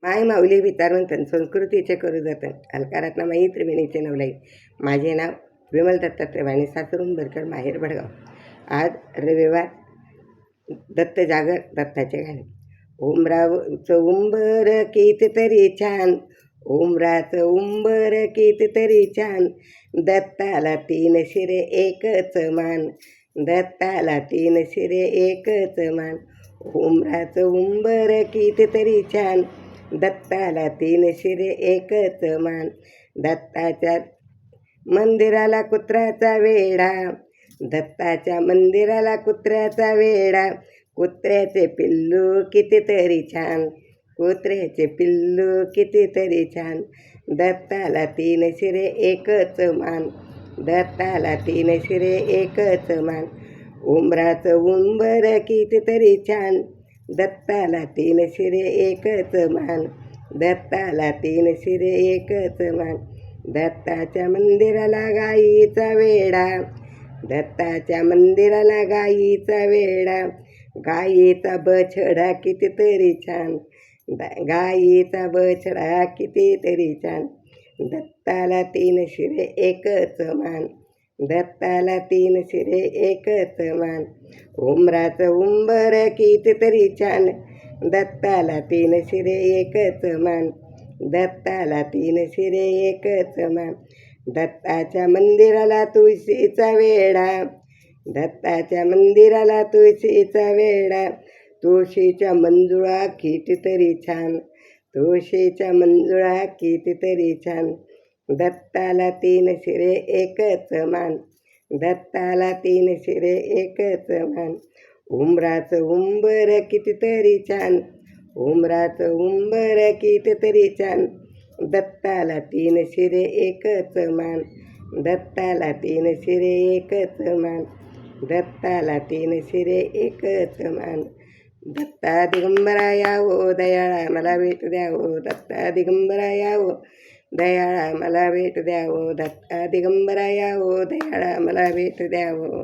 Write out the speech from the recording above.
माय माऊली विचारवंतन संस्कृतीचे करू जतन अलकारात्ना माई त्रिवेणीचे नवलाई. माझे नाव विमल दत्तात्रय वाणी, सासरून बरकर, माहेर भडगाव. आज रविवार, दत्त जागर, दत्ताचे गाणे. उंबराचं उंबर कितीतरी छान, उंबराचं उंबर कितीतरी छान, दत्ताला तीन शिरे एकच मान, दत्ताला तीन शिरे एकच मान. उंबराचं उंबर कितीतरी छान, दत्ताला तीन शिरे एकच मान. दत्ताच्या मंदिराला कुत्र्याचा वेडा, दत्ताच्या मंदिराला कुत्र्याचा वेडा. कुत्र्याचे पिल्लू कितीतरी छान, कुत्र्याचे पिल्लू कितीतरी छान, दत्ताला तीन शिरे एकच मान, दत्ताला तीन शिरे एकच मान. उंबराचं उंबर कितीतरी छान, दत्ताला तीन शिरे एकच मान, दत्ताला तीन शिरे एकच मान. दत्ताच्या मंदिराला गाईचा वेडा, दत्ताच्या मंदिराला गाईचा वेडा. गाईचा बछडा कितीतरी छान, गाईचा बछडा कितीतरी छान, दत्ताला तीन शिरे एकच मान, दत्ताला तीन शिरे एकच मान. उंबराचं उंबर कितीतरी छान, दत्ताला तीन शिरे एकच मान, दत्ताला तीन शिरे एकच मान. दत्ताच्या मंदिराला तुळशीचा वेडा, दत्ताच्या मंदिराला तुळशीचा वेडा. तुळशीच्या मंजुळा कितीतरी छान, तुळशीच्या मंजुळा कितीतरी छान, दत्ताला तीन शिरे एकच मान, दत्ताला तीन शिरे एकच मान. उंबराचं उंबर कितीतरी छान, उंबराचं उंबर कितीतरी छान, दत्ताला तीन शिरे एकच मान, दत्ताला तीन शिरे एकच मान, दत्ताला तीन शिरे एकच मान. दत्ता दिगंबरा यावो दयाळा मला भेट द्यावो, दत्ता दिगंबरा यावो दयाळा मला भेट द्यावो, दत्ता दिगंबरा यावो दयाळा मला भेट द्यावो.